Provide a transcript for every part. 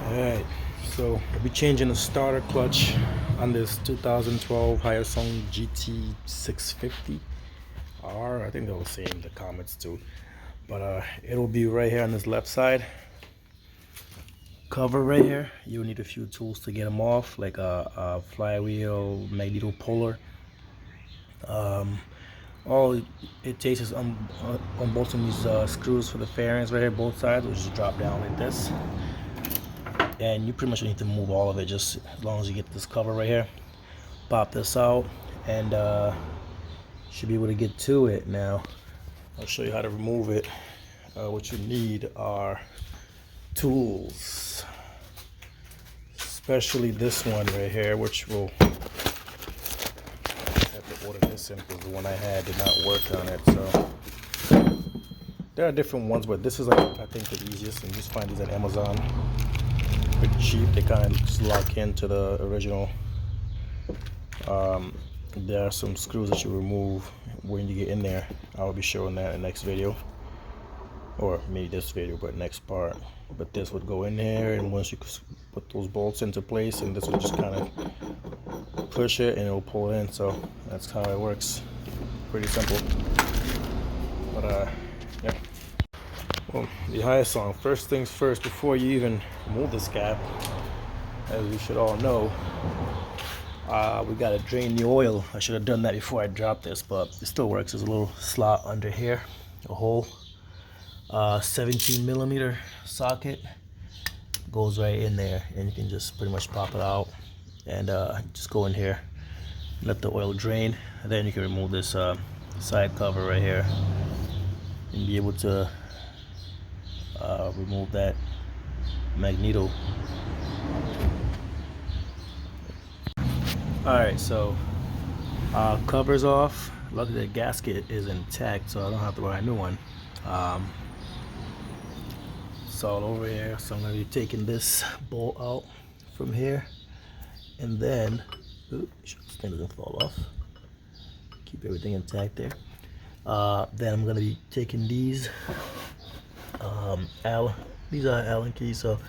Alright, so I'll be changing the starter clutch on this 2012 Hyosung GT650R. I think they were saying in the comments too. But it'll be right here on this left side. Cover right here. You'll need a few tools to get them off, like a flywheel, magneto puller. All it takes is unbolting these screws for the fairings right here, both sides, which just drop down like this. And you pretty much need to move all of it, just as long as you get this cover right here. Pop this out and should be able to get to it. Now I'll show you how to remove it. What you need are tools, especially this one right here, which will have to order this in because the one I had did not work on it. So there are different ones, but this is like I think the easiest, and just find these at Amazon. Pretty cheap. They kind of just lock into the original. There are some screws that you remove when you get in there. I'll be showing that in the next video, or maybe this video, but next part. But this would go in there, and once you put those bolts into place, and this would just kind of push it and it'll pull it in. So that's how it works. Pretty simple. But yeah. Well, the Hyosung, first things first, before you even remove this cap, as we should all know, we gotta drain the oil. I should have done that before I dropped this, but it still works. There's a little slot under here, a hole. 17mm socket goes right in there, and you can just pretty much pop it out and just go in here, let the oil drain, and then you can remove this side cover right here and be able to remove that magneto. Alright, so cover's off. Luckily the gasket is intact, so I don't have to buy a new one. It's all over here, so I'm going to be taking this bolt out from here, and then this thing doesn't fall off. Keep everything intact there. Then I'm going to be taking these these are Allen keys, so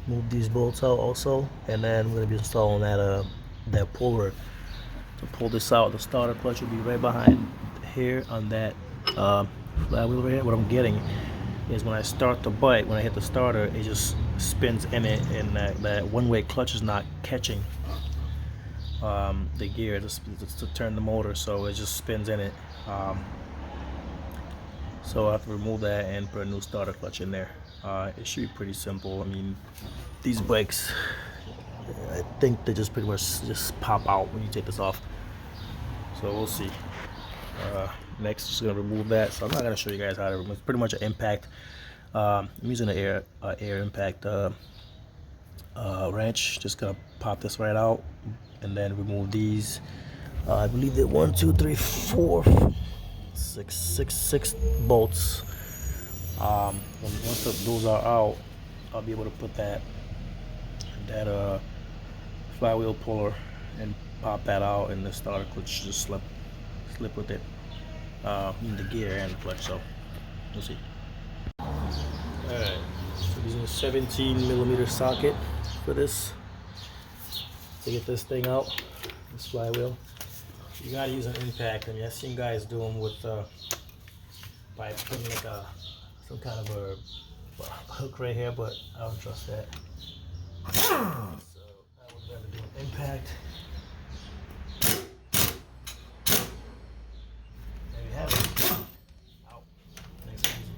move these bolts out also, and then I'm going to be installing that puller to pull this out. The starter clutch will be right behind here on that flywheel right here. What I'm getting is when I start the bike, when I hit the starter, it just spins in it, and that one-way clutch is not catching the gear just to turn the motor, so it just spins in it. So I have to remove that and put a new starter clutch in there. It should be pretty simple. I mean, these bikes, I think they just pretty much just pop out when you take this off. So we'll see. Next, just gonna remove that. So I'm not gonna show you guys how to remove. It's pretty much an impact. I'm using an air impact wrench. Just gonna pop this right out and then remove these. I believe that 1, 2, 3, 4, 6 bolts. Once those are out, I'll be able to put that flywheel puller and pop that out, and the starter clutch just slip with it, in the gear and the clutch. So we'll see. Alright, so using a 17mm socket for this to get this thing out, this flywheel. You gotta use an impact. I mean, I've seen guys do them with by putting like some kind of a hook right here, but I don't trust that. So I would rather do an impact. There you have it. Out. Nice and easy.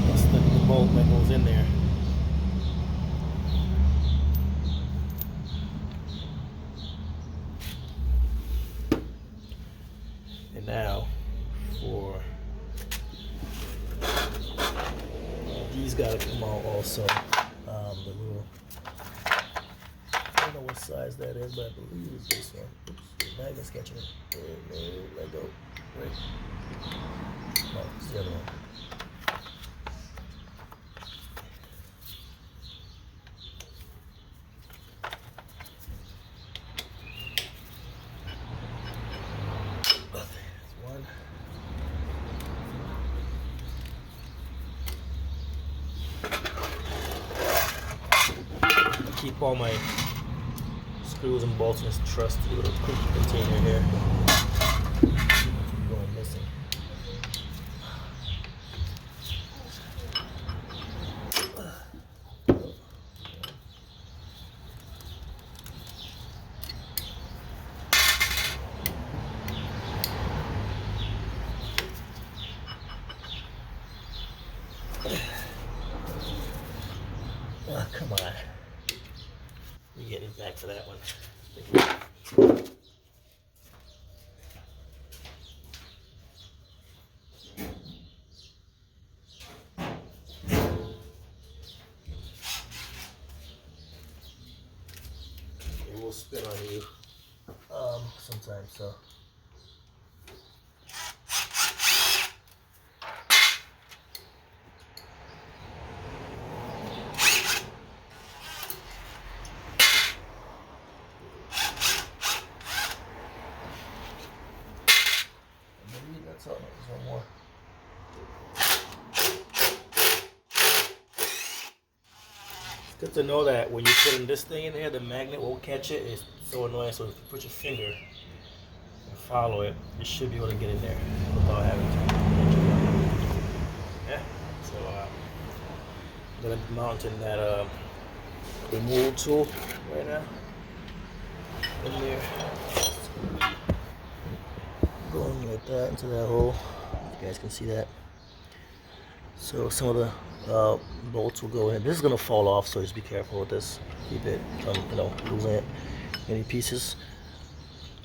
That's the bolt that goes in there. And now for these gotta come out also. The little, I don't know what size that is, but I believe it's this one. Oops, now you're sketching it. Let go. Right. No, it's the other one. keep all my screws and bolts in this trusty little cookie container here. Going missing. Oh, come on. We're getting back for that one. It will spin on you sometimes, so. That's all. There's one more. It's good to know that when you put in this thing in there, the magnet won't catch it. It's so annoying. So if you put your finger and follow it, you should be able to get in there without having to. Yeah. So I'm gonna be mounting that removal tool right now in there. Going like that into that hole. You guys can see that. So some of the bolts will go in. This is gonna fall off, so just be careful with this. Keep it from losing any pieces.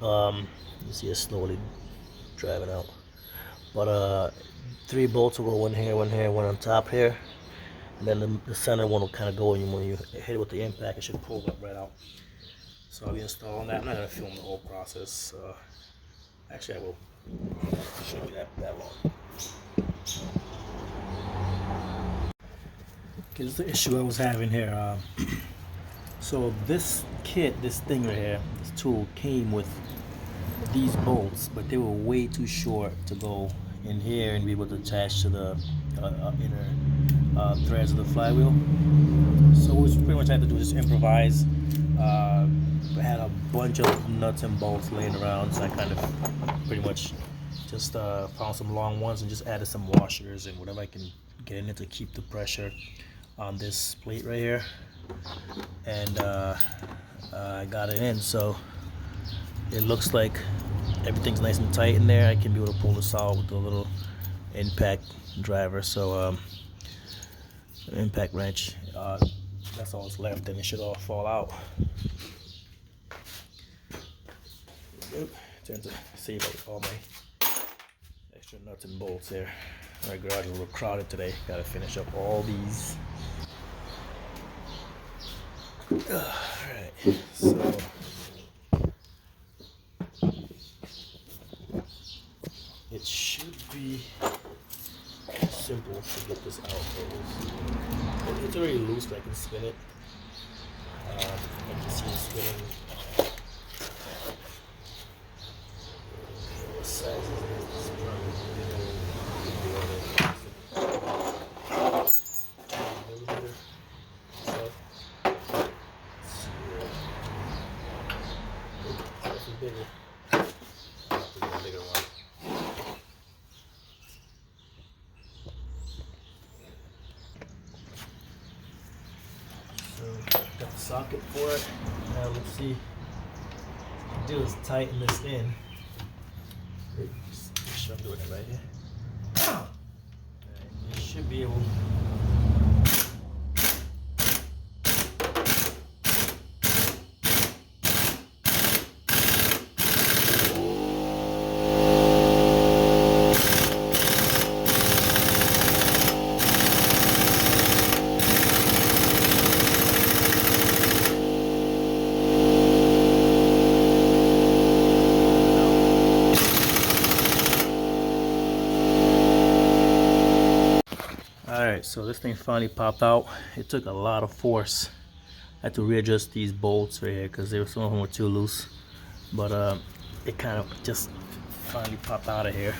You see it slowly driving out. But 3 bolts will go in here, one here, one on top here, and then the center one will kind of go in when you hit it with the impact. It should pull right out. So I'll be installing that. I'm not gonna film the whole process. Actually, I will show you that long. Okay, this is the issue I was having here. So this kit, this thing right here, this tool came with these bolts, but they were way too short to go in here and be able to attach to the inner threads of the flywheel. So what we pretty much had to do is just improvise. I had a bunch of nuts and bolts laying around, so I kind of pretty much just found some long ones and just added some washers and whatever I can get in it to keep the pressure on this plate right here. And I got it in, so it looks like everything's nice and tight in there. I can be able to pull this out with the little impact driver. So an impact wrench, that's all that's left, and it should all fall out. Trying to save all my extra nuts and bolts here. My garage is a little crowded today. Gotta finish up all these. Alright, so it should be simple to get this out. It's already loose, but I can spin it. I can see it spinning. What size is this? Bigger. Bigger one. So got the socket for it. Now let's see. What do is tighten this in. Just make sure I'm doing it right here. Right, you should be able. Alright, so this thing finally popped out. It took a lot of force. I had to readjust these bolts right here because some of them were too loose. But it kind of just finally popped out of here.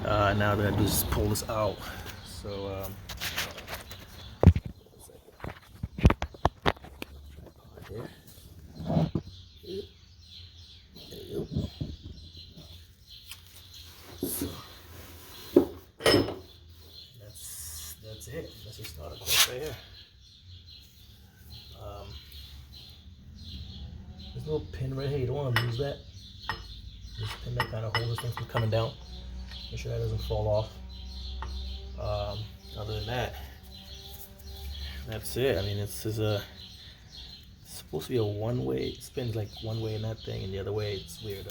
Now that I do is pull this out. So That's your starter clutch right here. There's a little pin right here. You don't want to lose that. This pin that kind of holds this thing from coming down. Make sure that doesn't fall off. Other than that, that's it. I mean, it's supposed to be a one-way. It spins like one way in that thing, and the other way it's weird.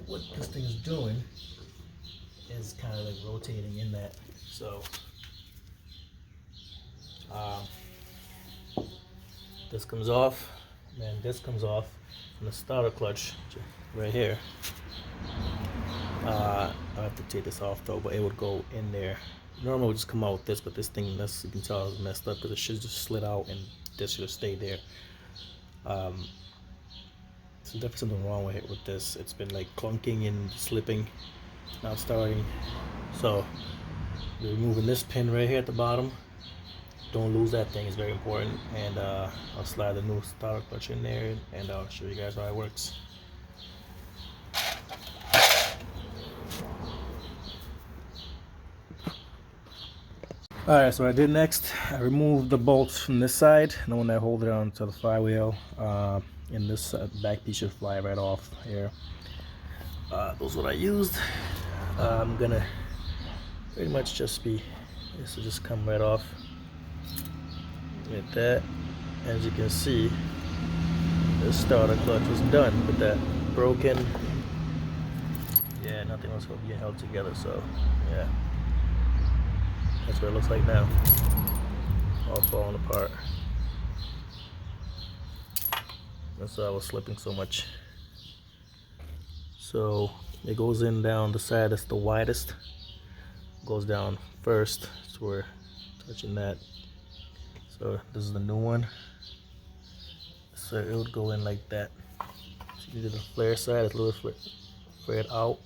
What this thing is doing is kind of like rotating in that. So this comes off, and this comes off from the starter clutch right here. I have to take this off though, but it would go in there. Normally it would just come out with this, but this thing, you can tell, is messed up because it should just slid out and this should have stayed there. So definitely something wrong with it with this. It's been like clunking and slipping, not starting. So we're removing this pin right here at the bottom. Don't lose that thing, it's very important. And I'll slide the new starter clutch in there and I'll show you guys how it works. Alright, so what I did next, I removed the bolts from this side, the one that hold it on to the flywheel, and this back piece should fly right off here. Those are what I used. I'm gonna pretty much just this will just come right off like that. As you can see, the starter clutch was done with that broken. Yeah, nothing was being held together, so yeah. That's what it looks like now. All falling apart. That's why I was slipping so much. So it goes in down the side that's the widest. Goes down first. So we're touching that. So this is the new one. So it would go in like that. So you do the flare side, it's a little flared out.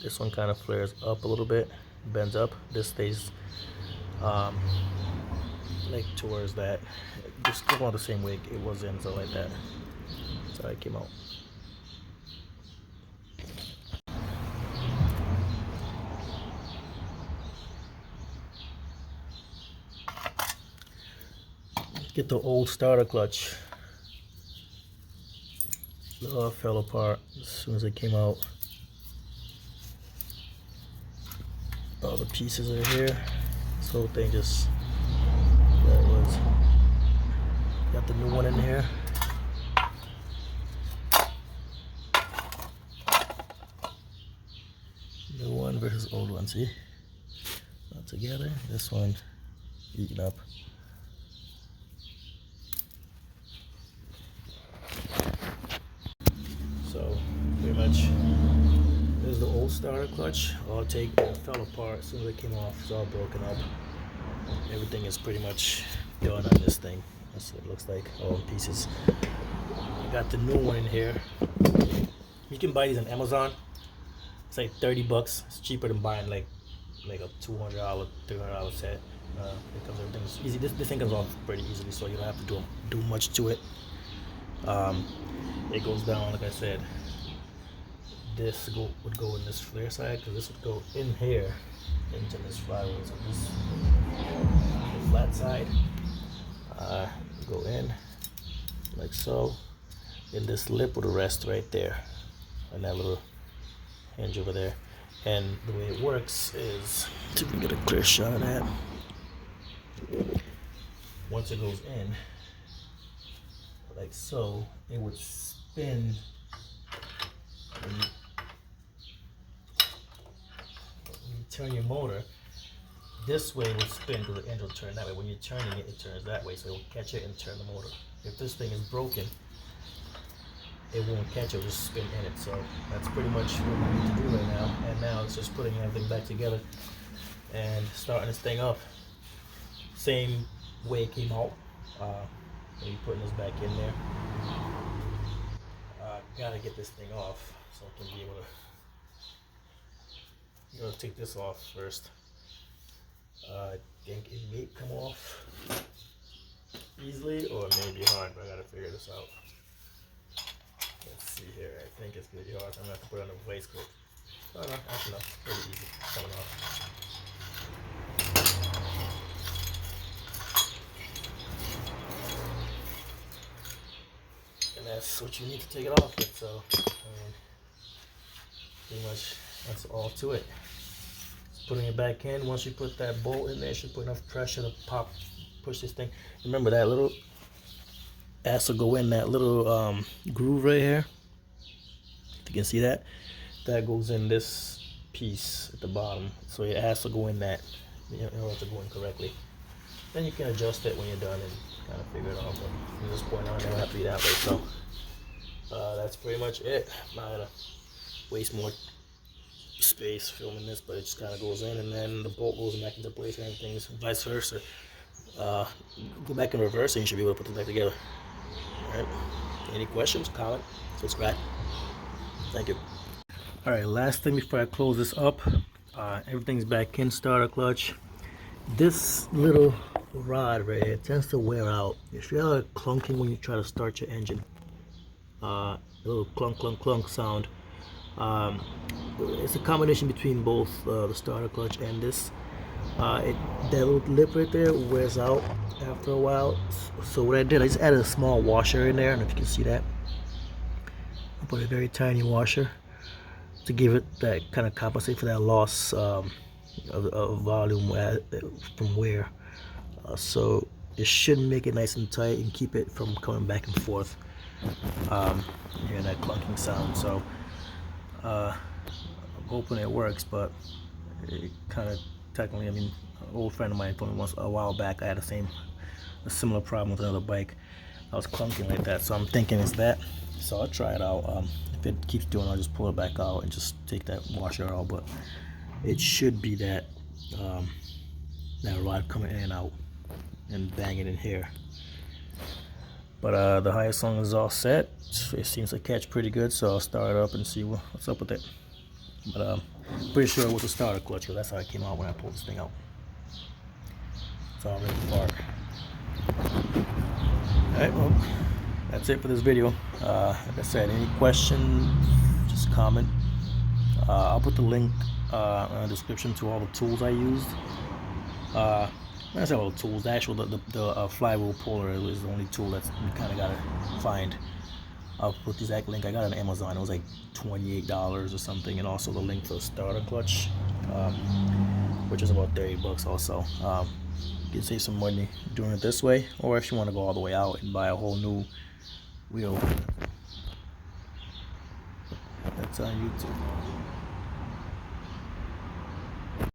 This one kind of flares up a little bit, bends up. This stays like towards that. Just come out the same way it was in, so like that. That's how it came out. Get the old starter clutch. Oh, it fell apart as soon as it came out. All the pieces are here. This whole thing just, there it was. Got the new one in here. New one versus old one, see? Not together. This one eaten up. So pretty much this is the old starter clutch. All take fell apart as soon as it came off. It's all broken up. Everything is pretty much done on this thing. That's what it looks like, all in pieces. I got the new one in here. You can buy these on Amazon. It's like 30 bucks. It's cheaper than buying like a $200, $300 set. It comes, everything's easy. This thing comes off pretty easily, so you don't have to do much to it. It goes down, like I said. This would go in this flare side, because this would go in here into this flywheel. So this the flat side go in like so, and this lip would rest right there, and that little hinge over there. And the way it works is, see if we can get a clear shot of that. Once it goes in like so, it would spin. When you turn your motor, this way would spin because the engine will turn that way. When you're turning it, it turns that way, so it will catch it and turn the motor. If this thing is broken, it won't catch it, it'll just spin in it. So that's pretty much what we need to do right now. And now it's just putting everything back together and starting this thing up. Same way it came out. Maybe putting this back in there. Gotta get this thing off so I can be able to take this off first. I think it may come off easily or it may be hard, but I gotta figure this out. Let's see here. I think it's gonna be hard. I'm gonna have to put on a vice grip. Oh no, actually no, pretty easy. It's coming off. that's what you need to take it off with. So pretty much that's all to it. Putting it back in. Once you put that bolt in there, it should put enough pressure to push this thing. Remember that little has to go in that little groove right here. If you can see that, that goes in this piece at the bottom, so it has to go in that in order to go in correctly. Then you can adjust it when you're done and kind of figure it out. But from this point on, it don't have to be that way. So that's pretty much it. I'm not gonna waste more space filming this, but it just kind of goes in, and then the bolt goes back into place, and everything's vice versa. Go back in reverse, and you should be able to put it back together. All right. Any questions? Comment? Subscribe. Thank you. All right. Last thing before I close this up, everything's back in. Starter clutch. This little rod right here tends to wear out. If you have clunking when you try to start your engine, a little clunk, clunk, clunk sound. It's a combination between both the starter clutch and this. That little lip right there wears out after a while. So what I did, I just added a small washer in there. I don't know if you can see that. I put a very tiny washer to give it that kind of compensate for that loss of volume from wear. So it should make it nice and tight and keep it from coming back and forth. Hearing that clunking sound. So I'm hoping it works, but it kind of technically, I mean, an old friend of mine told me once a while back I had a similar problem with another bike. I was clunking like that, so I'm thinking it's that. So I'll try it out. If it keeps doing it, I'll just pull it back out and just take that washer out. But it should be that that rod coming in and out and banging in here. But the Hyosung is all set. It seems to catch pretty good, so I'll start it up and see what's up with it. But pretty sure it was a starter clutch, because that's how it came out when I pulled this thing out. It's all ready to park. Alright, well, that's it for this video. Like I said, any questions, just comment. I'll put the link in the description to all the tools I used. When I say all the tools, the actual the flywheel puller is the only tool that you kind of gotta find. I'll put the exact link. I got it on Amazon. It was like $28 or something, and also the link for the starter clutch, which is about $30 also. You can save some money doing it this way, or if you want to go all the way out and buy a whole new wheel. That's on YouTube.